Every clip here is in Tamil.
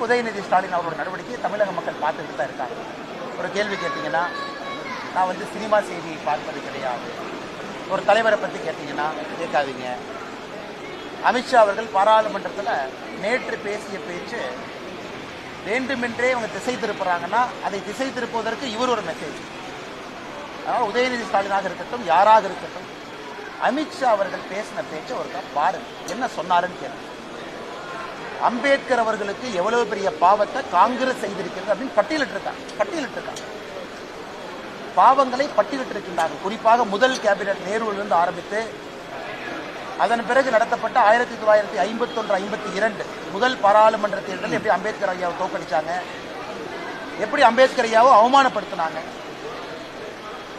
உதயநிதி ஸ்டாலின் அவரோட நடவடிக்கையை தமிழக மக்கள் பார்த்துக்கிட்டு தான் இருக்காங்க. ஒரு கேள்வி கேட்டிங்கன்னா, நான் சினிமா செய்தி பார்ப்பது கிடையாது. ஒரு தலைவரை பற்றி கேட்டிங்கன்னா கேட்காதீங்க. அமித்ஷா அவர்கள் பாராளுமன்றத்தில் நேற்று பேசிய பேச்சு வேண்டுமென்றே இவங்க திசை திருப்புறாங்கன்னா அதை திசை திருப்புவதற்கு இவர் ஒரு மெசேஜ். அதனால் உதயநிதி ஸ்டாலினாக இருக்கட்டும், யாராக இருக்கட்டும், அமித்ஷா அவர்கள் பேசின பேச்சை ஒருக்கா பாருங்க, என்ன சொன்னாருன்னு கேட்க. அம்பேத்கர் அவர்களுக்கு எவ்வளவு பெரிய பாவத்தை காங்கிரஸ் செய்திருக்கிறது அப்படின்னு பட்டியலிட்டிருக்காங்க. பாவங்களை பட்டியலிட்டிருக்கின்றார்கள். குறிப்பாக முதல் கேபினட் நேருவிலிருந்து ஆரம்பித்து அதன் பிறகு நடத்தப்பட்ட 1951-52 முதல் பாராளுமன்ற தேர்தல் எப்படி அம்பேத்கர் ஐயாவை தோற்கடிச்சாங்க, எப்படி அம்பேத்கர் ஐயாவை அவமானப்படுத்தினாங்க.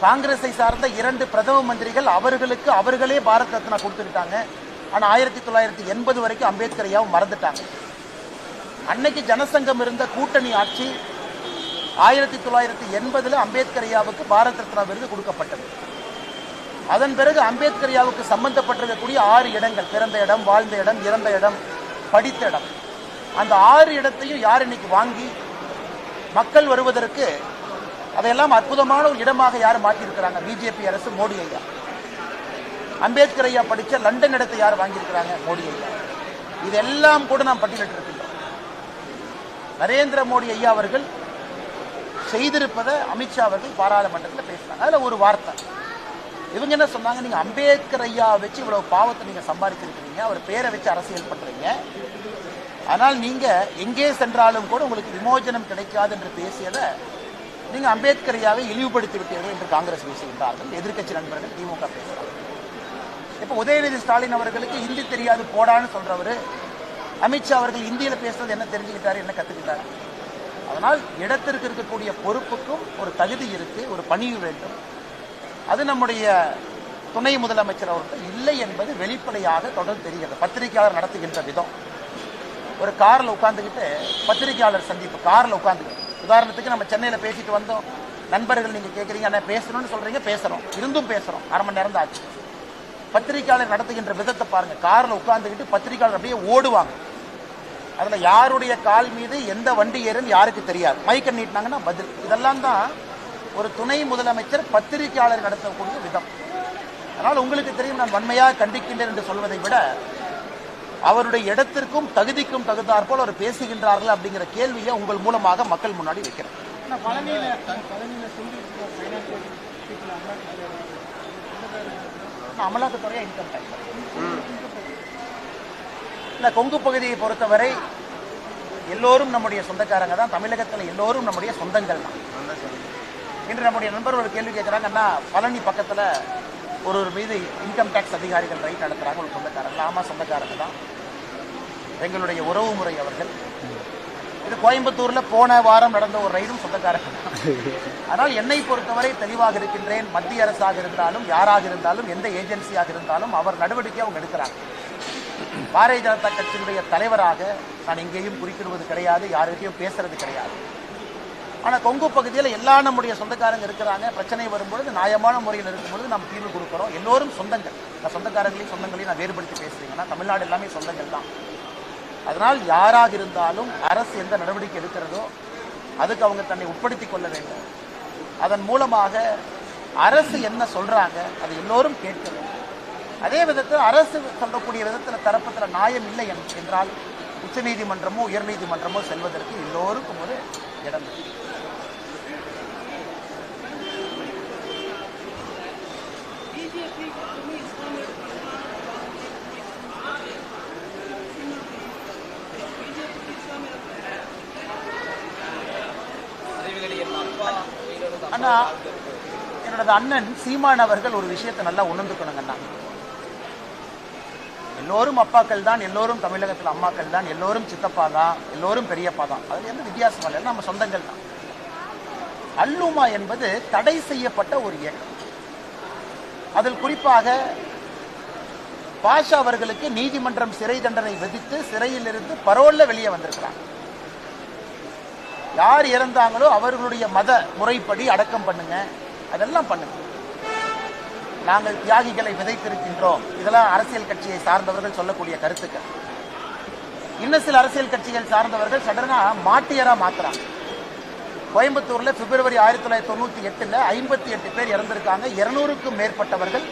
காங்கிரஸை சார்ந்த 2 பிரதம மந்திரிகள் அவர்களுக்கு அவர்களே பாரத் ரத்னா கொடுத்துக்கிட்டாங்க. ஆனால் 1980 வரைக்கும் அம்பேத்கர் ஐயாவை மறந்துட்டாங்க. அன்னைக்கு ஜனசங்கம் இருந்த கூட்டணி ஆட்சி 1980 அம்பேத்கர் ஐயாவுக்கு பாரத் ரத்னா விருது கொடுக்கப்பட்டது. அதன் பிறகு அம்பேத்கர் ஐயாவுக்கு சம்பந்தப்பட்டிருக்கக்கூடிய 6 இடங்கள், பிறந்த இடம், வாழ்ந்த இடம், இறந்த இடம், படித்த இடம், அந்த 6 இடத்தையும் யார் இன்னைக்கு வாங்கி மக்கள் வருவதற்கு அதையெல்லாம் அற்புதமான ஒரு இடமாக யார் மாற்றியிருக்கிறாங்க? பிஜேபி அரசு, மோடி ஐயா. அம்பேத்கர் ஐயா படித்த லண்டன் இடத்தை யார் வாங்கியிருக்கிறாங்க? மோடி ஐயா. இதெல்லாம் கூட நாம் பட்டியலிட்டிருக்கின்றோம். நரேந்திர மோடி ஐயா அவர்கள் செய்திருப்பதை அமித்ஷா அவர்கள் பாராளுமன்றத்தில் பேசினாங்க. அதில் ஒரு வார்த்தை இவங்க என்ன சொன்னாங்க, நீங்க அம்பேத்கர் ஐயா வச்சு இவ்வளவு பாவத்தை நீங்க சம்பாதிச்சிருக்கிறீங்க, அவர் பேரை வச்சு அரசியல் பண்றீங்க, ஆனால் நீங்க எங்கே சென்றாலும் கூட உங்களுக்கு விமோசனம் கிடைக்காது என்று பேசியதை நீங்க அம்பேத்கர் ஐயாவை இழிவுபடுத்தி விட்டீர்கள் என்று காங்கிரஸ் பேசுகின்றார்கள். எதிர்க்கட்சி நண்பர்கள் திமுக பேசுறாங்க. இப்ப உதயநிதி ஸ்டாலின் அவர்களுக்கு ஹிந்தி தெரியாது போடான்னு சொல்றவர், அமித்ஷா அவர்கள் இந்தியில பேசுறது என்ன தெரிஞ்சுக்கிட்டாரு, என்ன கத்துக்கிட்டாரு? அதனால் இடத்திற்கு இருக்கக்கூடிய பொறுப்புக்கும் ஒரு தகுதி இருக்கு, ஒரு பணிவு வேண்டும். அது நம்முடைய துணை முதலமைச்சர் அவர்கள் இல்லை என்பது வெளிப்படையாக தொடர்ந்து தெரிகிறது. பத்திரிகையாளர் நடத்துகின்ற விதம், ஒரு காரில் உட்காந்துக்கிட்டு பத்திரிகையாளர் சந்திப்பு, காரில் உட்காந்துக்கிட்டு, உதாரணத்துக்கு நம்ம சென்னையில் பேசிட்டு வந்தோம், நண்பர்கள் நீங்கள் கேட்குறீங்க, என்ன பேசணும்னு சொல்கிறீங்க, பேசுகிறோம், இருந்தும் பேசுகிறோம், 1/2 மணி நேரம் தான் ஆச்சு. பத்திரிகையாளர் நடத்துகின்ற விதத்தை பாருங்க, காரில் உட்காந்துக்கிட்டு பத்திரிகையாளர் அப்படியே ஓடுவாங்க. அதில் யாருடைய கால் மீது எந்த வண்டி ஏறுன்னு யாருக்கு தெரியாது, மைக்கை நீட்டினாங்கன்னா பதில். இதெல்லாம் தான் ஒரு துணை முதலமைச்சர் பத்திரிகையாளர் நடத்தக்கூடிய விதம். அதனால் உங்களுக்கு தெரியும், நான் வன்மையாக கண்டிக்கின்றேன் என்று சொல்வதை விட அவருடைய இடத்திற்கும் தகுதிக்கும் தகுந்தாற்போல் அவர் பேசுகின்றார்கள் அப்படிங்கிற கேள்வியை உங்கள் மூலமாக மக்கள் முன்னாடி வைக்கிறேன். அமலாக்கத்துறையா இன்கம் டேக்ஸ் இல்ல, கொங்கு பகுதியை பொறுத்தவரை எல்லோரும் நம்முடைய சொந்தக்காரங்க தான். தமிழகத்தில் எல்லோரும் நம்முடைய சொந்தங்கள் தான். இன்று நம்முடைய நண்பர் ஒரு கேள்வி கேட்குறாங்க, அண்ணா பழனி பக்கத்தில் ஒரு மீது இன்கம் டேக்ஸ் அதிகாரிகள் ரைட் நடத்துகிறாங்க, ஒரு சொந்தக்காரங்க. ஆமாம், சொந்தக்காரங்க தான், எங்களுடைய உறவு முறை அவர்கள். இது கோயம்புத்தூரில் போன வாரம் நடந்த ஒரு ரைடும் சொந்தக்காரங்க. ஆனால் என்னை பொறுத்தவரை தெளிவாக இருக்கின்றேன், மத்திய அரசாக இருந்தாலும் யாராக இருந்தாலும் எந்த ஏஜென்சியாக இருந்தாலும் அவர் நடவடிக்கை அவங்க எடுக்கிறாங்க. பாரதிய ஜனதா கட்சியினுடைய தலைவராக நான் எங்கேயும் குறிப்பிடுவது கிடையாது, யாருக்கையும் பேசுறது கிடையாது. ஆனால் கொங்கு பகுதியில் எல்லா நம்முடைய சொந்தக்காரங்க இருக்கிறாங்க. பிரச்சனை வரும்பொழுது நியாயமான முறையில் இருக்கும்பொழுது நாம் தீர்வு கொடுக்குறோம். எல்லோரும் சொந்தங்கள். நான் சொந்தக்காரங்களையும் சொந்தங்களையும் நான் வேறுபடுத்தி பேசுறீங்கன்னா தமிழ்நாடு எல்லாமே சொந்தங்கள் தான். அதனால் யாராக இருந்தாலும் அரசு எந்த நடவடிக்கை எடுக்கிறதோ அதுக்கு அவங்க தன்னை உட்படுத்திக் கொள்ள வேண்டும். அதன் மூலமாக அரசு என்ன சொல்றாங்க அது எல்லோரும் கேட்க வேண்டும். அதே விதத்தில் அரசு சொல்லக்கூடிய விதத்தில் தரப்பத்தில் நியாயம் இல்லை என்றால் உச்சநீதிமன்றமோ உயர்நீதிமன்றமோ செல்வதற்கு எல்லோருக்கும் ஒரு இடம். அண்ணா, என்னோட அண்ணன் சீமான் அவர்கள் ஒரு விஷயத்தை நல்லா உணர்ந்துக்கணுங்கண்ணா. எல்லோரும் அப்பாக்கள் தான், எல்லோரும் தமிழகத்தில் அம்மாக்கள் தான், எல்லோரும் சித்தப்பா தான், எல்லோரும் பெரியப்பா தான். அது எந்த வித்தியாசம் இல்லை, நம்ம சொந்தங்கள் தான். அல்லுமா என்பது தடை செய்யப்பட்ட ஒரு இயக்கம். அதில் குறிப்பாக பாஷா அவர்களுக்கு நீதிமன்றம் சிறை தண்டனை விதித்து சிறையில் இருந்து பரோல்ல வெளியே வந்திருக்கிறாங்க. யார் இறந்தாங்களோ அவர்களுடைய மத முறைப்படி அடக்கம் பண்ணுங்க, அதெல்லாம் பண்ணுங்க. நாங்கள் தியாகிகளை விதைத்திருக்கின்றோம், இதெல்லாம் அரசியல் கட்சியை சார்ந்தவர்கள் சொல்லக்கூடிய கருத்துக்கள். இன்னும் சில அரசியல் கட்சிகள் சார்ந்தவர்கள் சடனா மாட்டியரா மாத்துறாங்க. கோயம்புத்தூர்ல பிப்ரவரி 1998 58 பேர் இறந்திருக்காங்க. 200க்கும் மேற்பட்டவர்கள்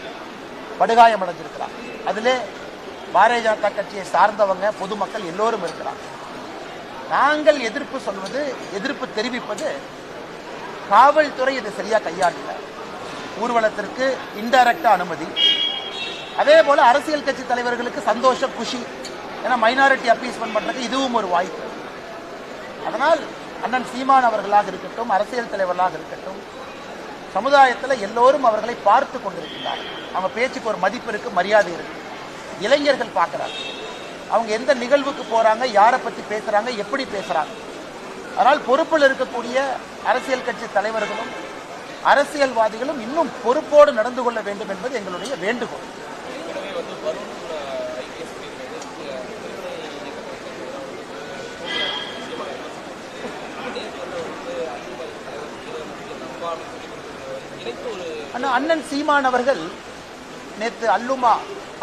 படுகாயம் அடைஞ்சிருக்கிறாங்க. அதிலே பாரதிய ஜனதா கட்சியை சார்ந்தவங்க பொதுமக்கள் எல்லோரும் இருக்கிறாங்க. நாங்கள் எதிர்ப்பு சொல்வது, எதிர்ப்பு தெரிவிப்பது, காவல்துறை இதை சரியா கையாளல. ஊர்வலத்திற்கு இன்டைரக்டா அனுமதி, அதே போல அரசியல் கட்சி தலைவர்களுக்கு சந்தோஷம், குஷி, ஏன்னா மைனாரிட்டி அப்பீஸ்மெண்ட் பண்றதுக்கு இதுவும் ஒரு வாய்ப்பு. அதனால் அண்ணன் சீமான் அவர்களாக இருக்கட்டும், அரசியல் தலைவர்களாக இருக்கட்டும், சமுதாயத்தில் எல்லோரும் அவர்களை பார்த்து கொண்டிருக்கிறார்கள். அவங்க பேச்சுக்கு ஒரு மதிப்பு இருக்கு, மரியாதை இருக்கு. இளைஞர்கள் பார்க்கிறாங்க, அவங்க எந்த நிகழ்வுக்கு போறாங்க, யாரை பத்தி பேசுறாங்க, எப்படி பேசுறாங்க. அதனால் பொறுப்பில் இருக்கக்கூடிய அரசியல் கட்சி தலைவர்களும் அரசியல்வாதிகளும் இன்னும் பொறுப்போடு நடந்து கொள்ள வேண்டும் என்பது எங்களுடைய வேண்டுகோள். அண்ணன் சீமான் அவர்கள் நேற்று அல்லுமா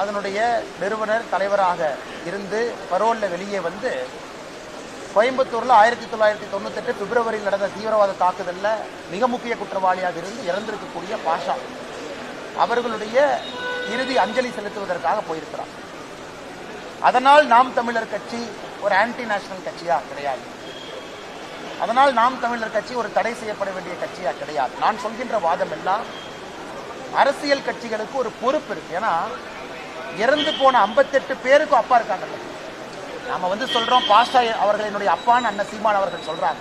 அதனுடைய நிறுவனர் தலைவராக இருந்து பரோல்ல வெளியே வந்து கோயம்புத்தூர்ல 1998 பிப்ரவரியில் நடந்த தீவிரவாத தாக்குதல்ல மிக முக்கிய குற்றவாளியாக இருந்து இறந்திருக்கக்கூடிய பாஷா அவர்களுடைய இறுதி அஞ்சலி செலுத்துவதற்காக போயிருக்கிறார். அதனால் நாம் தமிழர் கட்சி ஒரு ஆன்டி நேஷனல் கட்சியா கிடையாது. அதனால் நாம் தமிழர் கட்சி ஒரு தடை செய்யப்பட வேண்டிய கட்சியா கிடையாது. நான் சொல்கின்ற வாதம் எல்லாம் அரசியல் கட்சிகளுக்கு ஒரு பொறுப்பு இருக்கு. ஏன்னா இறந்து போன 58 பேருக்கும் அப்பா இருக்காங்க. நாம வந்து சொல்றோம் பாஷா அவர்களினுடைய அப்பான்னு அண்ணன் சீமான் அவர்கள் சொல்றாங்க.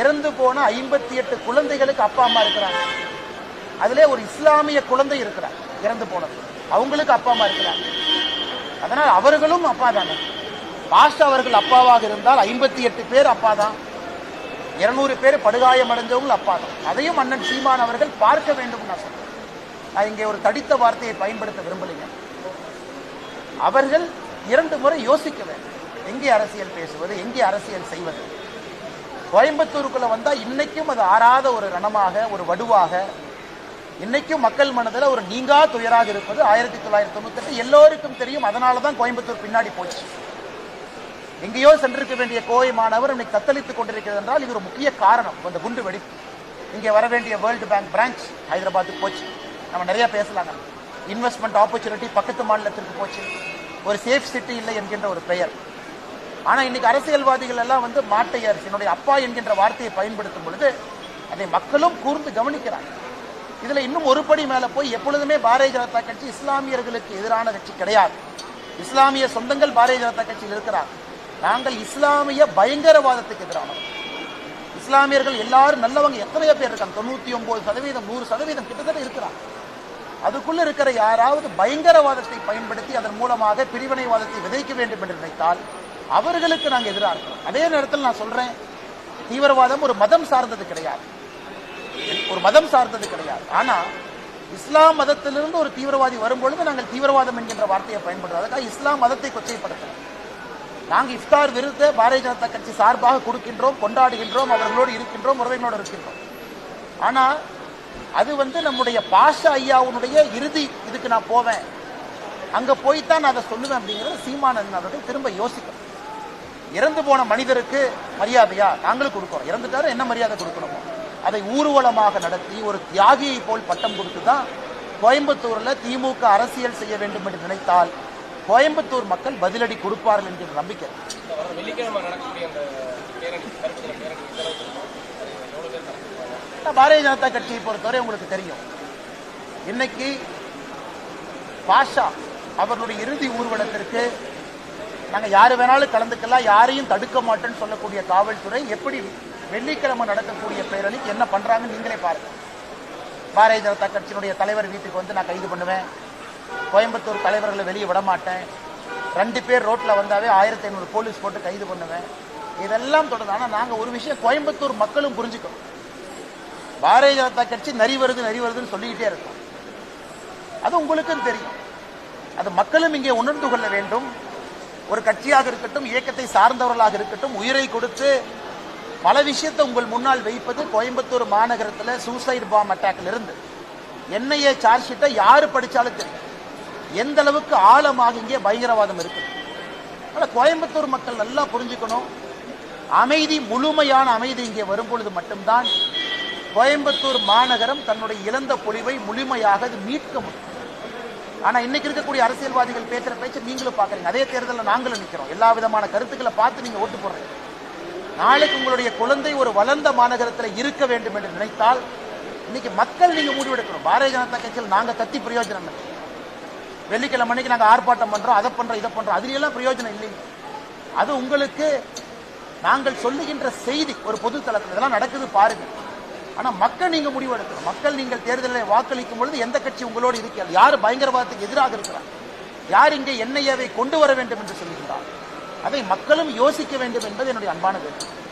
இறந்து போன 58 குழந்தைகளுக்கு அப்பா அம்மா இருக்கிறாங்க. அதிலே ஒரு இஸ்லாமிய குழந்தை இருக்கிறார் இறந்து போனது, அவங்களுக்கு அப்பா அம்மா இருக்கிறாங்க. அதனால் அவர்களும் அப்பா தானே. பாஷா அவர்கள் அப்பாவாக இருந்தால் 58 பேர் அப்பா தான், 200 பேர் படுகாயம் அடைஞ்சவங்க அப்பா தான். அதையும் அண்ணன் சீமான் அவர்கள் பார்க்க வேண்டும். நான் சொல்றேன், நான் இங்கே ஒரு தடித்த வார்த்தையை பயன்படுத்த விரும்பலைங்க. அவர்கள் 2 முறை யோசிக்க வேண்டும், எங்கே அரசியல் பேசுவது, எங்கே அரசியல் செய்வது. கோயம்புத்தூருக்குள்ள வந்தா இன்னைக்கும் அது ஆறாத ஒரு ரணமாக, ஒரு வடுவாக, இன்னைக்கும் மக்கள் மனதில் ஒரு நீங்கா துயராக இருப்பது 1998 எல்லோருக்கும் தெரியும். அதனாலதான் கோயம்புத்தூர் பின்னாடி போச்சு. எங்கேயோ சென்றிருக்க வேண்டிய கோவை மாணவர் இன்னைக்கு தத்தளித்துக் கொண்டிருக்கிறது என்றால் இது ஒரு முக்கிய காரணம். அந்த குண்டு வெடிப்பு இங்கே வர வேண்டிய வேர்ல்டு பேங்க் பிரான்ச் ஹைதராபாத்துக்கு போச்சு. நம்ம நிறைய பேசலாங்க. இன்வெஸ்ட்மெண்ட் ஆப்பர்ச்சுனிட்டி பக்கத்து மாநிலத்திற்கு போச்சு. ஒரு சேஃப் சிட்டி இல்லை என்கின்ற ஒரு பெயர். ஆனா இன்னைக்கு அரசியல்வாதிகள் எல்லாம் வந்து மாட்டையர் என்னுடைய அப்பா என்கின்ற வார்த்தையை பயன்படுத்தும் பொழுது அதை மக்களும் கூர்ந்து கவனிக்கிறாங்க. இதுல இன்னும் ஒரு படி மேல போய் எப்பொழுதுமே பாரதிய ஜனதா கட்சி இஸ்லாமியர்களுக்கு எதிரான கட்சி கிடையாது. இஸ்லாமிய சொந்தங்கள் பாரதிய ஜனதா கட்சியில் இருக்கிறார். நாங்கள் இஸ்லாமிய பயங்கரவாதத்துக்கு எதிரானவர். இஸ்லாமியர்கள் எல்லாரும் நல்லவங்க எத்தனையோ பேர் இருக்காங்க, 99%, 100% கிட்டத்தட்ட இருக்கிறாங்க. அதுக்குள்ள இருக்கிற யாராவது பயங்கரவாதத்தை பயன்படுத்தி அதன் மூலமாக பிரிவினைவாதத்தை விதைக்க வேண்டும் என்று நினைத்தால் அவர்களுக்கு நாங்கள் எதிராக இருக்கிறோம். அதே நேரத்தில் நான் சொல்றேன், தீவிரவாதம் ஒரு மதம் சார்ந்தது கிடையாது, ஒரு மதம் சார்ந்தது கிடையாது. ஆனா இஸ்லாம் மதத்திலிருந்து ஒரு தீவிரவாதி வரும்பொழுது நாங்கள் தீவிரவாதம் என்கின்ற வார்த்தையை பயன்படுத்துறோம். அதுக்காக இஸ்லாம் மதத்தை கொச்சைப்படுத்துறோம். நாங்கள் இஃப்தார் விருதை பாரதிய ஜனதா கட்சி சார்பாக கொடுக்கின்றோம், கொண்டாடுகின்றோம், அவர்களோடு இருக்கின்றோம், உறவினோடு இருக்கின்றோம். ஆனா அது வந்து நம்முடைய பாஷா ஐயாவுடைய இறுதி இதுக்கு நான் போவேன், அங்க போய்தான் நான் அதை சொல்லுவேன் அப்படிங்கிறது சீமானன் அவர்கள் திரும்ப யோசிக்கணும். இறந்து போன மனிதருக்கு மரியாதையா நாங்களும் கொடுக்கிறோம். இறந்துட்டாரு, என்ன மரியாதை கொடுக்கணுமோ அதை ஊர்வலமாக நடத்தி ஒரு தியாகியை போல் பட்டம் கொடுத்துதான் கோயம்புத்தூர்ல திமுக அரசியல் செய்ய வேண்டும் என்று நினைத்தால் கோயம்புத்தூர் மக்கள் பதிலடி கொடுப்பார்கள் என்கிற நம்பிக்கை. பாரதிய ஜனதா கட்சியை பொறுத்தவரை உங்களுக்கு தெரியும், இன்னைக்கு பாஷா அவர்களுடைய இறுதி ஊர்வலத்திற்கு நாங்கள் யாரு வேணாலும் கலந்துக்கலாம், யாரையும் தடுக்க மாட்டேன்னு சொல்லக்கூடிய காவல்துறை எப்படி வெள்ளிக்கிழமை நடக்கக்கூடிய பேரணிக்கு என்ன பண்றாங்க நீங்களே பாருங்க. பாரதிய ஜனதா கட்சியினுடைய தலைவர் வீட்டுக்கு வந்து நான் கைது பண்ணுவேன், கோயம்புத்தூர் தலைவர்களை வெளியே விட மாட்டேன், 2 பேர் ரோட்ல வந்தாவே 1500 போலீஸ் போட்டு கைது பண்ணுவேன், இதெல்லாம் தொடர்ந்து. ஆனா நாங்க ஒரு விஷயம் கோயம்புத்தூர் மக்களும் புரிஞ்சுக்கணும், பாரதிய ஜனதா கட்சி நரி வருதுன்னு சொல்லிக்கிட்டே இருக்கும். அது உங்களுக்கும் தெரியும், அது மக்களும் இங்கே உணர்ந்து கொள்ள வேண்டும். ஒரு கட்சியாக இருக்கட்டும், இயக்கத்தை சார்ந்தவர்களாக இருக்கட்டும், உயிரை கொடுத்து பல விஷயத்தை உங்கள் முன்னால் வைப்பது. கோயம்புத்தூர் மாநகரத்தில் சூசைட் பாம் அட்டாக்ல இருந்து என்ஐஏ சார்ஜ் ஷீட்டை யாரு படிச்சாலும் தெரியும் எந்த அளவுக்கு ஆழமாக இங்கே பயங்கரவாதம் இருக்கு. ஆனால் கோயம்புத்தூர் மக்கள் நல்லா புரிஞ்சுக்கணும், அமைதி, முழுமையான அமைதி இங்கே வரும்பொழுது மட்டும்தான் கோயம்புத்தூர் மாநகரம் தன்னுடைய இழந்த பொலிவை முழுமையாக அது மீட்க முடியும். ஆனா இன்னைக்கு இருக்கக்கூடிய அரசியல்வாதிகள் பேசுற பேச்சு நீங்களும் பாக்குறீங்க. அதே தேர்தலில் நாங்களும் நிற்கிறோம். எல்லா விதமான கருத்துக்களை பார்த்து நீங்க ஓட்டு போடுறீங்க. நாளைக்கு உங்களுடைய குழந்தை ஒரு வளர்ந்த மாநகரத்தில் இருக்க வேண்டும் என்று நினைத்தால் இன்னைக்கு மக்கள் நீங்க முடிவெடுக்கணும். பாரதிய ஜனதா கட்சியில் நாங்க கத்தி பிரயோஜனம் இல்லை. வெள்ளிக்கிழமை அன்னைக்கு நாங்க ஆர்ப்பாட்டம் பண்றோம், அதை பண்றோம், இதை பண்றோம், அதுல எல்லாம் பிரயோஜனம் இல்லைங்க. அது உங்களுக்கு நாங்கள் சொல்லுகின்ற செய்தி ஒரு பொது தளத்தில் இதெல்லாம் நடக்குது பாருங்க. ஆனா மக்கள் நீங்க முடிவெடுக்கணும். மக்கள் நீங்கள் தேர்தலில் வாக்களிக்கும் பொழுது எந்த கட்சி உங்களோடு இருக்கிறது, யார் பயங்கரவாதத்துக்கு எதிராக இருக்கிறார், யார் இங்கே என்ஐஏவை கொண்டு வர வேண்டும் என்று சொல்லுகிறார், அதை மக்களும் யோசிக்க வேண்டும் என்பது என்னுடைய அன்பான வேண்டுகோள்.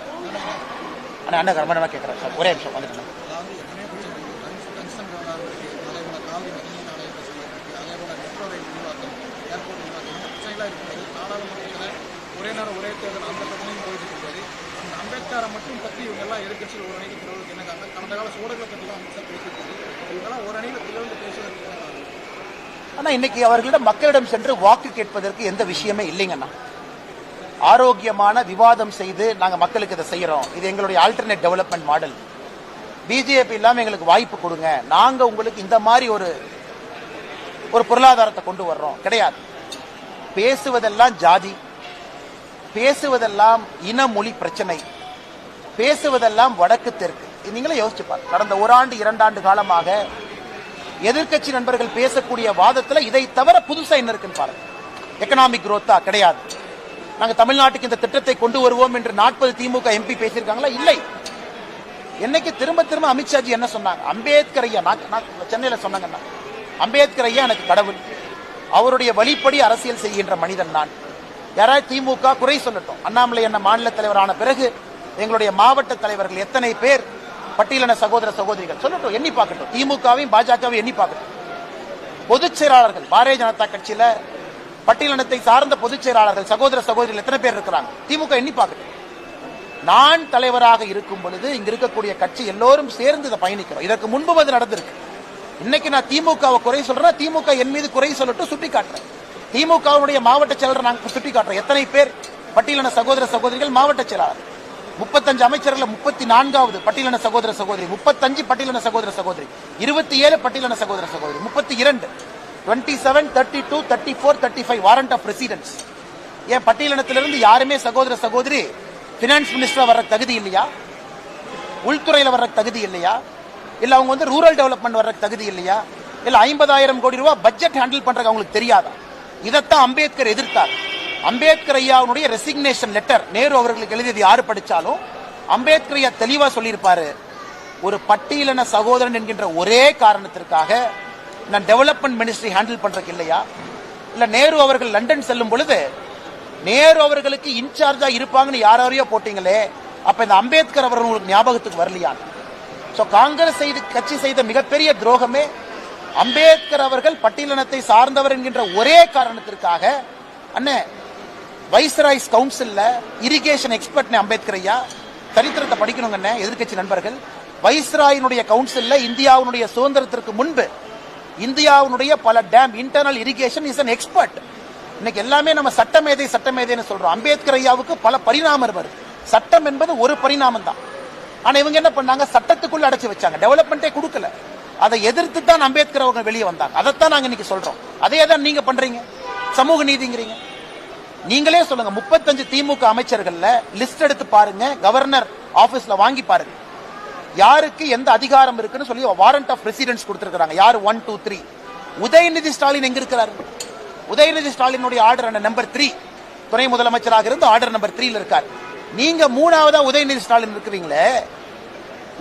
அண்ணா கர்மனமா கேட்கிறேன் சார், ஒரே நிமிஷம் வந்துட்டு. ஒரே நேரம் ஒரே தேர்தல் அந்த பிரச்சனையும் போயிட்டு இருக்காரு. அந்த அம்பேத்கரை மட்டும் பற்றி இவங்கெல்லாம் எதிர்கட்சியில் ஒரு அணிக்கு திரளுக்கு என்ன காரணம்? கடந்த கால சோழர்களை பற்றி தான் அமித்ஷா பேசியிருக்காரு. இவங்கெல்லாம் ஒரு அணியில் திரண்டு பேசுவதற்கு என்ன காரணம்? ஆனால் இன்னைக்கு அவர்களிடம் மக்களிடம் சென்று வாக்கு கேட்பதற்கு எந்த விஷயமே இல்லைங்கண்ணா. ஆரோக்கியமான விவாதம் செய்து நாங்கள் மக்களுக்கு இதை செய்யறோம், இது எங்களுடைய ஆல்டர்னேட் டெவலப்மெண்ட் மாடல், பிஜேபி இல்லாமல் எங்களுக்கு வாய்ப்பு கொடுங்க, நாங்கள் உங்களுக்கு இந்த மாதிரி ஒரு பொருளாதாரத்தை கொண்டு வர்றோம் கிடையாது. பேசுவதெல்லாம் ஜாதி, பேசுவதெல்லாம் இன மொழி பிரச்சனை, பேசுவதெல்லாம் வடக்கு தெற்கு. நீங்களே யோசிச்சு பாருங்க. கடந்த ஓராண்டு 2 ஆண்டு காலமாக எதிர்கட்சி நண்பர்கள் பேசக்கூடிய வாதத்தில் இதை தவிர புதுசா என்ன இருக்குன்னு பாருங்க. எக்கனாமிக் குரோத்தா கிடையாது. நாங்க தமிழ்நாட்டுக்கு இந்த திட்டத்தை கொண்டு வருவோம் என்று 40 திமுக எம்பி பேசியிருக்காங்களா? இல்லை. என்னைக்கு திரும்ப திரும்ப அமித்ஷாஜி என்ன சொன்னாங்க? அம்பேத்கர் ஐயா, நான் சென்னையில சொன்னாங்கன்னா, அம்பேத்கர் ஐயா எனக்கு கடவுள், அவருடைய வழிப்படி அரசியல் செய்கின்ற மனிதன் நான். யாராவது திமுக குறை சொல்லட்டும். அண்ணாமலை என்ன மாநில தலைவரான பிறகு எங்களுடைய மாவட்ட தலைவர்கள் எத்தனை பேர் பட்டியலின சகோதர சகோதரிகள் சொல்லட்டும், எண்ணி பார்க்கட்டும். திமுகவையும் பாஜகவையும் எண்ணி பார்க்கட்டும். பொதுச் செயலாளர்கள் பாரதிய ஜனதா கட்சியில பட்டியலினத்தை சார்ந்த பொதுச் செயலாளர்கள் சகோதர சகோதரிகள் எத்தனை பேர் இருக்கிறாங்க? திமுக எண்ணி பார்க்கட்டும். நான் தலைவராக இருக்கும் பொழுது இங்க இருக்கக்கூடிய கட்சி எல்லோரும் சேர்ந்து இதை பயணிக்கிறோம். இதற்கு முன்பு அது நடந்திருக்கு. இன்னைக்கு நான் திமுகவை குறை சொல்றேன், திமுக என் மீது குறை சொல்லட்டும், சுட்டி காட்டுறேன். திமுகவுடைய மாவட்ட செயலாளர் நாங்கள் சுட்டி காட்டுறோம். எத்தனை பேர் பட்டியலின சகோதர சகோதரிகள் மாவட்ட செயலாளர்? 35 அமைச்சர்கள் 34வது பட்டியலின சகோதர சகோதரி, 35 பட்டியலின சகோதர சகோதரி, 27 பட்டியலின சகோதர சகோதரி, 32, 27, 32, 34, 35 வாரண்ட் ஆஃப் ரெசிடென்ஸ். ஏன் பட்டியலினத்திலிருந்து யாருமே சகோதர சகோதரி பினான்ஸ் மினிஸ்டரா வர்ற தகுதி இல்லையா? உள்துறையில வர்ற தகுதி இல்லையா? இல்ல அவங்க ரூரல் டெவலப்மெண்ட் வர்ற தகுதி இல்லையா? இல்ல 50,000 கோடி ரூபாய் பட்ஜெட் ஹேண்டில் பண்றதுக்கு அவங்களுக்கு தெரியாதா? இதைத்தான் அம்பேத்கர் எதிர்த்தார். அம்பேத்கர் ஐயாவுடைய ரெசிக்னேஷன் லெட்டர் நேரு அவர்களுக்கு எழுதியது யாரு படிச்சாலும் அம்பேத்கர் ஐயா தெளிவா சொல்லியிருப்பாரு, ஒரு பட்டியலின சகோதரன் என்கின்ற ஒரே காரணத்திற்காக நான் டெவலப்மெண்ட் மினிஸ்ட்ரி ஹேண்டில் பண்றதுக்கு இல்லையா? இல்ல நேரு அவர்கள் லண்டன் செல்லும் பொழுது நேரு அவர்களுக்கு இன்சார்ஜா இருப்பாங்கன்னு யாரையோ போட்டீங்களே, அப்ப இந்த அம்பேத்கர் அவர்கள் உங்களுக்கு ஞாபகத்துக்கு வரலையா? காங்கிரஸ் கட்சி செய்த மிகப்பெரிய துரோகமே அம்பேத்கர் அவர்கள் பட்டியலினத்தை சார்ந்தவர் என்கின்ற ஒரே காரணத்திற்காக அண்ணே வைஸ்ராய்ஸ் கவுன்சில்ல இரிகேஷன் எக்ஸ்பர்ட் அம்பேத்கர் ஐயா, சரித்திரத்தை படிக்கணுங்க எதிர்கட்சி நண்பர்கள். வைஸ்ராயினுடைய கவுன்சில்ல இந்தியாவுடைய சுதந்திரத்திற்கு முன்பு இந்தியாவுடைய பல dam internal irrigation is an expert. இன்னைக்கு எல்லாமே நம்ம சட்டமேதைன்னு சொல்றோம். அம்பேத்கர் ஐயாவுக்கு பல பரிணாமம் வருது. சட்டம் என்பது ஒரு பரிணாமம் தான். ஆனா இவங்க என்ன பண்ணாங்க? சட்டத்துக்குள்ள அடைச்சு வச்சாங்க, டெவலப்மெண்டே கொடுக்கல. அதை எதிர்த்து தான் அம்பேத்கர் அவங்க வெளியே வந்தாங்க. அதைத்தான் நாங்க இன்னைக்கு சொல்றோம். அதே தான் நீங்க பண்றீங்க, சமூக நீதிங்கிறீங்க. நீங்களே சொல்லுங்க, 35 திமுக அமைச்சர்கள்ல லிஸ்ட் எடுத்து பாருங்க, கவர்னர் ஆபீஸ்ல வாங்கி பாருங்க, யாருக்கு எந்த அதிகாரம் இருக்குன்னு சொல்லி வாரண்ட் ஆஃப் ரெசிடென்ஸ் கொடுத்திருக்காங்க. யாரு? 1, 2, 3. உதயநிதி ஸ்டாலின் எங்க இருக்கிறாரு? உதயநிதி ஸ்டாலினுடைய ஆர்டர் நம்பர் 3, துணை முதலமைச்சராக இருந்து ஆர்டர் நம்பர் 3ல இருக்காரு. நீங்க 3ஆவதா உதயநிதி ஸ்டாலின் இருக்கிறீங்களே,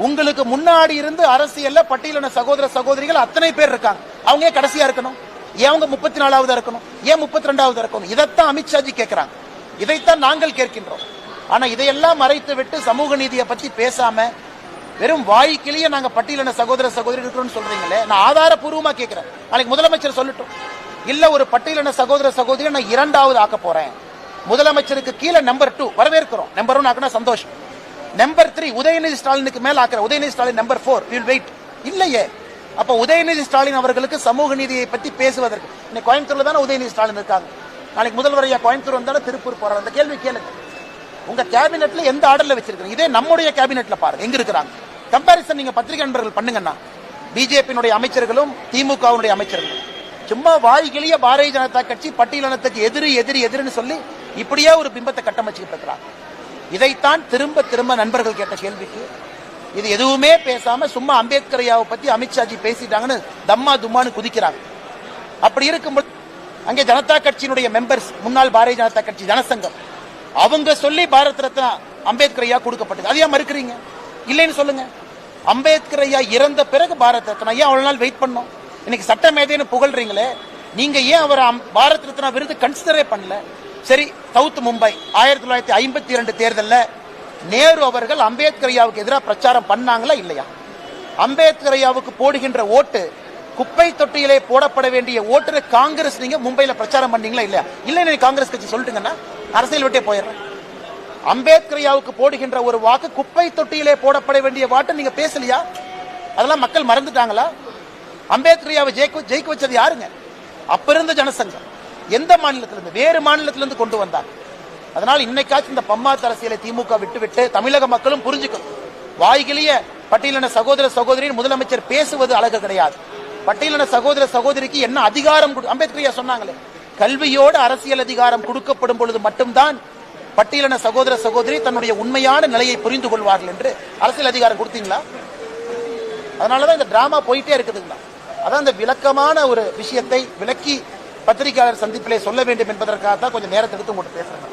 உங்களுக்கு முன்னாடி இருந்து அரசியல்ல பட்டியலின சகோதர சகோதரிகள் அத்தனை பேர் இருக்காங்க. அவங்க ஏன் கடைசியா இருக்கணும்? ஏன் அவங்க 34ஆவதா இருக்கணும்? ஏன் 32ஆவதா இருக்கணும்? இதைத்தான் அமித்ஷாஜி கேட்கிறாங்க, இதைத்தான் நாங்கள் கேட்கின்றோம். ஆனா இதையெல்லாம் மறைத்து விட்டு சமூக நீதியை பத்தி பேசாம வெறும் வாய்க்கிலேயே நாங்க பட்டியலின சகோதர சகோதரி இருக்கிறோம்னு சொல்றீங்களே, நான் ஆதாரப்பூர்வமா கேட்கிறேன். நாளைக்கு முதலமைச்சர் சொல்லட்டும், இல்ல ஒரு பட்டியலின சகோதர சகோதரி நான் 2வது ஆக்க போறேன், முதலமைச்சருக்கு கீழே நம்பர் 2 வரவேற்கிறோம், நம்பர் 1 ஆக்கினா சந்தோஷம், நம்பர் 3 உதயநிதி ஸ்டாலினுக்கு மேல ஆக்கிற Udhayanidhi Stalin number 4 will wait. இல்லையே, அப்ப உதயநிதி ஸ்டாலின் அவர்களுக்கு சமூக நீதியை பத்தி பேசுவதற்கு இன்னைக்கு கோயம்புத்தூர்ல தானே உதயநிதி ஸ்டாலின் இருக்காங்க. நாளைக்கு முதல்வர் ஐயா கோயம்புத்தூர் வந்தாலும் திருப்பூர் போறாரு. அந்த கேள்வி கேளுங்க. உங்க கேபினெட்ல எந்த ஆர்டர்ல வச்சிருக்கீங்க? இதே நம்முடைய கேபினெட்ல பாருங்க எங்க இருக்கிறாங்க. கம்பாரிசன் நீங்க பத்திரிகை நண்பர்கள் பண்ணுங்கன்னா, பிஜேபியினுடைய அமைச்சர்களும் திமுகவுடைய அமைச்சர்களும் சும்மா வாய்கிளிய பாரதிய ஜனதா கட்சி பட்டியலினத்துக்கு எதிரி எதிரி எதிரின்னு சொல்லி இப்படியே ஒரு பிம்பத்தை கட்டமைச்சுக்கிட்டு இருக்கிறாங்க. இதைத்தான் திரும்ப திரும்ப நண்பர்கள் கேட்ட கேள்விக்கு இது எதுவுமே பேசாம சும்மா அம்பேத்கர் ஐயாவை பத்தி அமித்ஷாஜி பேசிட்டாங்கன்னு தம்மா தும்மான்னு குதிக்கிறாங்க. அப்படி இருக்கும்போது அங்கே ஜனதா கட்சியினுடைய மெம்பர்ஸ், முன்னாள் பாரதிய ஜனதா கட்சி ஜனசங்கம், அவங்க சொல்லி பாரத் ரத்னா அம்பேத்கர் ஐயா கொடுக்கப்பட்டது. அதையா மறுக்கிறீங்க? இல்லைன்னு சொல்லுங்க. அம்பேத்கர் ஐயா இறந்த பிறகு பாரத் ரத்னா ஐயா அவ்வளவு நாள் வெயிட் பண்ணோம். இன்னைக்கு சட்ட மேதைன்னு புகழ்றீங்களே, நீங்க ஏன் அவர் பாரத் ரத்னா விருது கன்சிடரே பண்ணல? சரி, சவுத் மும்பை 1952 தேர்தலில் நேரு அவர்கள் அம்பேத்கர் ஐயாவுக்கு எதிராக பிரச்சாரம் பண்ணாங்களா இல்லையா? அம்பேத்கர் ஐயாவுக்கு போடுகின்ற ஓட்டு குப்பை தொட்டியிலே போடப்பட வேண்டிய ஓட்டு காங்கிரஸ் நீங்க மும்பையில பிரச்சாரம் பண்ணீங்களா இல்லையா? இல்ல காங்கிரஸ் கட்சி சொல்லிட்டுங்கன்னா அரசியல் விட்டே போயிடுறேன். அம்பேத்கர் ஐயாவுக்கு போடுகின்ற ஒரு வாக்கு குப்பை தொட்டியிலே போடப்பட வேண்டிய வாட்டு நீங்க பேசலையா? அதெல்லாம் மக்கள் மறந்துட்டாங்களா? அம்பேத்கர் ஐயாவை ஜெயிக்க வச்சது யாருங்க? அப்ப இருந்த ஜனசங்கம். எந்த மாநிலத்திலிருந்து? வேறு மாநிலத்திலிருந்து கொண்டு வந்தாங்க. அதனால இன்னைக்காச்சும் இந்த பம்மாத்து அரசியலை திமுக விட்டுவிட்டு தமிழக மக்களும் புரிஞ்சுக்கும். வாய்கிலிய பட்டியலின சகோதர சகோதரின் முதலமைச்சர் பேசுவது அழகு கிடையாது. பட்டியலின சகோதர சகோதரிக்கு என்ன அதிகாரம் அம்பேத்கர் சொன்னாங்களே, கல்வியோடு அரசியல் அதிகாரம் கொடுக்கப்படும் பொழுது மட்டும்தான் பட்டியலின சகோதர சகோதரி தன்னுடைய உண்மையான நிலையை புரிந்து கொள்வார்கள் என்று அரசியல் அதிகாரம் கொடுத்தீங்களா? அதனாலதான் இந்த டிராமா போயிட்டே இருக்குதுங்களா. அதான் இந்த விளக்கமான ஒரு விஷயத்தை விளக்கி பத்திரிகையாளர் சந்திப்பிலே சொல்ல வேண்டும் என்பதற்காக தான் கொஞ்சம் நேரத்தை எடுத்து உங்கள்கிட்ட பேசுறேன்.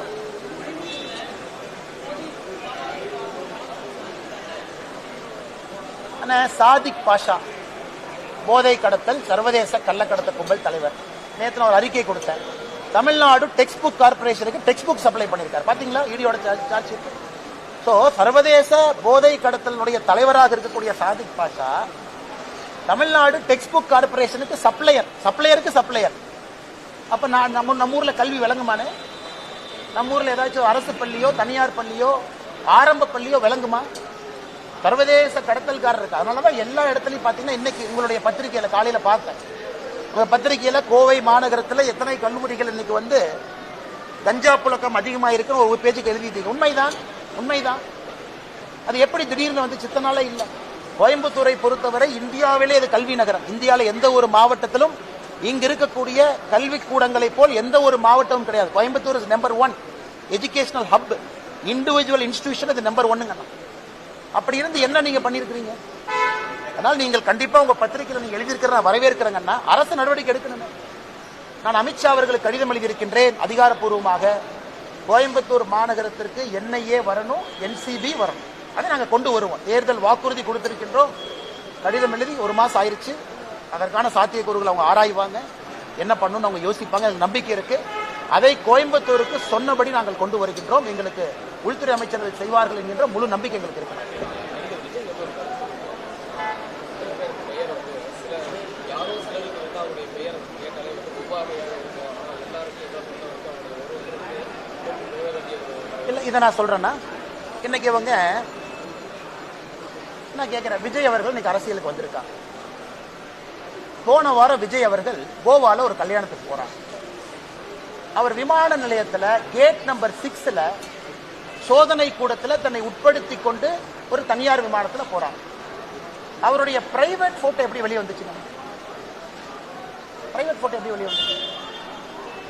சாதிக் பாஷா போதை கடத்தல் சர்வதேச கள்ளக்கடத்த கும்பல் தலைவர். நேற்று நான் ஒரு அறிக்கை கொடுத்தேன். தமிழ்நாடு டெக்ஸ்ட் புக் கார்பரேஷனுக்கு டெக்ஸ்ட் புக் சப்ளை பண்ணியிருக்காரு. பாத்தீங்களா ஈடியோட சார்ஜ். சோ சர்வதேச போதை கடத்தலுடைய தலைவராக இருக்கக்கூடிய சாதிக் பாஷா தமிழ்நாடு டெக்ஸ்ட் புக் கார்பரேஷனுக்கு சப்ளையருக்கு சப்ளையர். அப்ப நம்ம ஊர்ல கல்வி விளங்குமானே? நம்ம ஊர்ல ஏதாச்சும் அரசு பள்ளியோ தனியார் பள்ளியோ ஆரம்ப பள்ளியோ விளங்குமா? சர்வதேச கடத்தல்காரர் இருக்கு. அதனாலதான் எல்லா இடத்துலயும் பாத்தீங்கன்னா இன்னைக்கு உங்களுடைய பத்திரிகையில காலையில பார்த்தேன். உங்க பத்திரிகையில கோவை மாநகரத்துல எத்தனை கல்லூரிகள் இன்னைக்கு வந்து கஞ்சா புழக்கம் அதிகமா இருக்குன்னு ஒரு பேஜுக்கு எழுதிட்டீங்க. உண்மைதான். அது எப்படி திடீர்னு வந்து சித்தனால இல்ல. கோயம்புத்தூரை பொறுத்தவரை இந்தியாவிலே இது கல்வி நகரம். இந்தியாவில எந்த ஒரு மாவட்டத்திலும் இங்க இருக்கக்கூடிய கல்வி கூடங்களை போல் எந்த ஒரு மாவட்டமும் கிடையாது. Coimbatore is number 1 educational hub. Individual institution இது நம்பர் 1ங்க. அப்படி இருந்து என்ன நீங்க பண்ணிருக்கீங்க? அதனால நீங்கள் கண்டிப்பா உங்க பத்திரிகையில் நீங்க எழுதியிருக்கிற வரவேற்கிறேங்கன்னா அரசு நடவடிக்கை எடுக்கணும். நான் அமித்ஷா அவர்களுக்கு கடிதம் எழுதியிருக்கின்றேன். அதிகாரப்பூர்வமாக கோயம்புத்தூர் மாநகரத்திற்கு NIA வரணும், NCB வரணும். அதை நாங்க கொண்டு வருவோம். தேர்தல் வாக்குறுதி கொடுத்திருக்கின்றோம். கடிதம் எழுதி 1 மாசம் ஆயிருச்சு. அதற்கான சாத்தியக்கூறுகள் அவங்க ஆராய்வாங்க, என்ன பண்ணணும்னு அவங்க யோசிப்பாங்க. எனக்கு நம்பிக்கை இருக்கு. அதை கோயம்புத்தூருக்கு சொன்னபடி நாங்கள் கொண்டு வருகின்றோம். எங்களுக்கு உள்துறை அமைச்சர்கள் செய்வார்கள் என்கின்ற முழு நம்பிக்கை எங்களுக்கு இருக்கு. இல்ல இதை நான் சொல்றேன்னா, இன்னைக்கு இவங்க நான் கேட்கிறேன், விஜய் அவர்கள் இன்னைக்கு அரசியலுக்கு வந்திருக்காங்க. போன வாரம் விஜய் அவர்கள் கோவால ஒரு கல்யாணத்துக்கு போறாங்க. அவர் விமான நிலையத்தில் கேட் நம்பர் 6ல சோதனை கூடத்தில் தன்னை உட்படுத்தி கொண்டு ஒரு தனியார் விமானத்தில் போறாங்க. அவருடைய பிரைவேட் போட்டோ எப்படி வெளியே வந்துச்சுங்க? பிரைவேட் போட்டோ எப்படி வெளியே வந்துச்சு?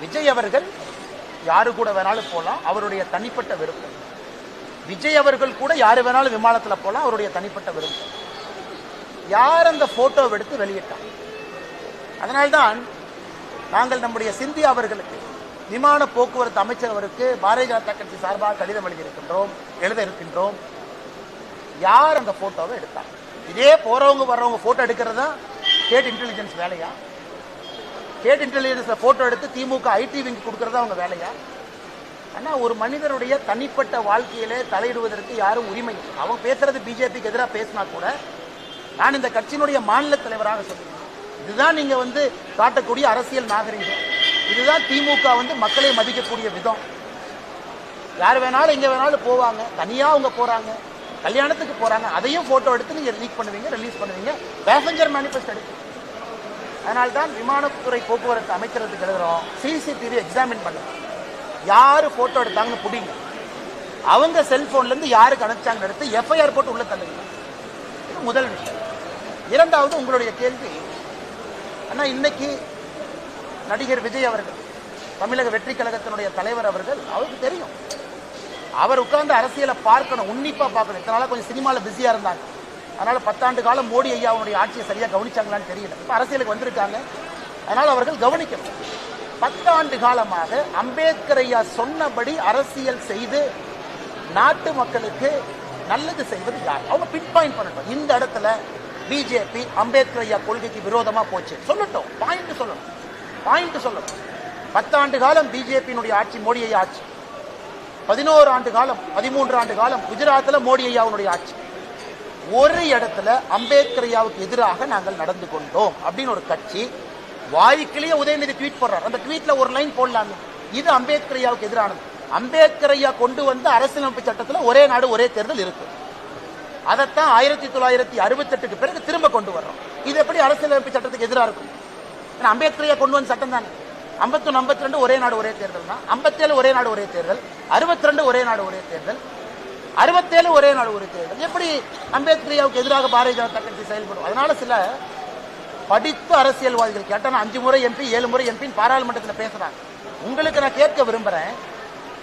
விஜய் அவர்கள் யாரு கூட வேணாலும் போலாம், அவருடைய தனிப்பட்ட விருப்பம். விஜய் அவர்கள் கூட யாரு வேணாலும் விமானத்தில் போலாம், அவருடைய தனிப்பட்ட விருப்பம். யார் அந்த போட்டோ எடுத்து வெளியிட்டாங்க? அதனால்தான் நாங்கள் நம்முடைய சிந்தியா அவர்களுக்கு, விமான போக்குவரத்து அமைச்சர் அவருக்கு பாரதிய ஜனதா கட்சி சார்பாக கடிதம் எழுத இருக்கின்றோம். யார் அந்த போட்டோவை எடுத்தாங்க? இதே போறவங்க வர்றவங்க போட்டோ எடுக்கிறதா ஸ்டேட் இன்டெலிஜென்ஸ் வேலையா? ஸ்டேட் இன்டெலிஜென்ஸ்ல போட்டோ எடுத்து திமுக IT விங் கொடுக்கறதா அவங்க வேலையா? ஆனா ஒரு மனிதனுடைய தனிப்பட்ட வாழ்க்கையிலே தலையிடுவதற்கு யாரும் உரிமை இல்லை. அவங்க பேசுறது பிஜேபிக்கு எதிராக பேசினா கூட நான் இந்த கட்சியினுடைய மாநில தலைவராக சொல்லுவேன். இதுதான் நீங்க வந்து காட்டக்கூடிய அரசியல் நாகரிகம். இதுதான் திமுக வந்து மக்களை மதிக்கக்கூடிய விதம். யார் வேணாலும் எங்க வேணாலும் போவாங்க, தனியா அவங்க போறாங்க, கல்யாணத்துக்கு போறாங்க, அதையும் போட்டோ எடுத்து நீங்க லீக் பண்ணுவீங்க, ரிலீஸ் பண்ணுவீங்க, பேசஞ்சர் மேனிஃபெஸ்ட் எடுத்து. அதனால்தான் விமானத்துறை போக்குவரத்து அமைச்சரத்துக்கு எழுதுறோம், சிசிடிவி எக்ஸாமின் பண்ணுங்க, யாரு போட்டோ எடுத்தாங்கன்னு புடிங்க, அவங்க செல்போன்ல இருந்து யாருக்கு அனுப்பிச்சாங்கன்னு எடுத்து எஃப்ஐஆர் போட்டு உள்ள தள்ளுங்க. இது முதல் விஷயம். இரண்டாவது, உங்களுடைய கேள்வி, ஆனா இன்னைக்கு நடிகர் விஜய் அவர்கள், தமிழக வெற்றி கழகத்தினுடைய தலைவர் அவர்கள், அவருக்கு தெரியும், அவர் உட்கார்ந்து அரசியலை பார்க்கணும், உன்னிப்பா பார்க்கணும். இதனால கொஞ்சம் சினிமாவில் பிஸியா இருந்தாங்க, அதனால 10 ஆண்டு காலம் மோடி ஐயாவுடைய ஆட்சியை சரியா கவனிச்சாங்களான்னு தெரியல. இப்ப அரசியலுக்கு வந்திருக்காங்க, அதனால அவர்கள் கவனிக்கணும். 10 ஆண்டு காலமாக அம்பேத்கர் ஐயா சொன்னபடி அரசியல் செய்து நாட்டு மக்களுக்கு நல்லது செய்வது யார்? அவங்க பின் பாயிண்ட் பண்ணட்டும். இந்த இடத்துல பிஜேபி அம்பேத்கர் ஐயா கொள்கைக்கு விரோதமா போச்சு சொல்லட்டும், பாயிண்ட் சொல்லணும், பாயிண்ட் சொல்லணும். 10 ஆண்டு காலம் பிஜேபியினுடைய ஆட்சி, மோடி ஐயா ஆட்சி. 11 ஆண்டு காலம், 13 ஆண்டு காலம் குஜராத்தில் மோடி ஐயாவுடைய ஆட்சி. ஒரு இடத்துல அம்பேத்கர் ஐயாவுக்கு எதிராக நாங்கள் நடந்து கொண்டோம் அப்படின்னு ஒரு கட்சி வாய்க்கிலேயே உதயநிதி ட்வீட் போடுறார். அந்த ட்வீட்ல ஒரு லைன் போடலாமே, இது அம்பேத்கர் ஐயாவுக்கு எதிரானது. அம்பேத்கர் ஐயா கொண்டு வந்த அரசியலமைப்பு சட்டத்தில் ஒரே நாடு ஒரே தேர்தல் இருக்கு. அதைத்தான் 1968க்கு பிறகு திரும்ப கொண்டு வர்றோம். இது எப்படி அரசியலமைப்பு சட்டத்துக்கு எதிராக இருக்கும்? ஏன்னா அம்பேத்கர் ஐயா கொண்டு வந்த சட்டம் தானே. 51, 52 ஒரே நாடு ஒரே தேர்தல் தான். 57 ஒரே நாடு ஒரே தேர்தல். 62 ஒரே நாடு ஒரே தேர்தல். 67 ஒரே நாடு ஒரே தேர்தல். எப்படி அம்பேத்கர் ஐயாவுக்கு எதிராக பாரதிய ஜனதா கட்சி செயல்படும்? அதனால சில படித்த அரசியல்வாதிகள் கேட்டா 5 முறை எம்பி 7 முறை எம்பின்னு பாராளுமன்றத்தில் பேசுறாங்க. உங்களுக்கு நான் கேட்க விரும்புறேன்,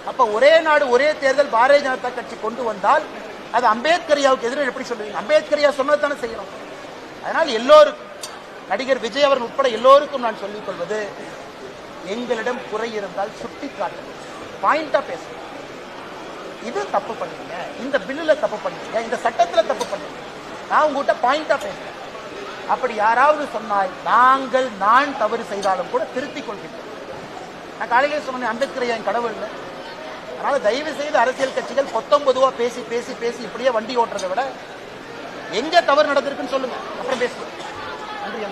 அப்ப ஒரே நாடு ஒரே தேர்தல் பாரதிய ஜனதா கட்சி கொண்டு வந்தால் அது அம்பேத்கர் ஐயாவுக்கு எதிராக எப்படி சொல்லுவீங்க? அம்பேத்கர் ஐயா சொன்னது தானே செய்யறோம். அதனால் எல்லோருக்கும், நடிகர் விஜய் அவர்கள் உட்பட எல்லோருக்கும் நான் சொல்லிக் கொள்வது, எங்களிடம் குறை இருந்தால் சுட்டி காட்டுங்க, பாயிண்டா பேசுங்க. இது தப்பு பண்ணீங்க, இந்த பில்லுல தப்பு பண்ணீங்க, இந்த சட்டத்துல தப்பு பண்ணீங்க, நான் உங்ககிட்ட பாயிண்டா பேசுறேன். அப்படி யாராவது சொன்னால் நான் தவறு செய்தாலும் கூட திருத்திக் கொள்கின்றேன். நான் காலையிலே சொன்னேன், அம்பேத்கர் ஐயா என் கடவுள் இல்லை. அதனால தயவு செய்து அரசியல் கட்சிகள் 19 பேசி பேசி பேசி இப்படியே வண்டி ஓட்டுறதை விட எங்க தவறு நடந்திருக்குன்னு சொல்லுங்க, அப்புறம் பேசுவோம். நன்றி.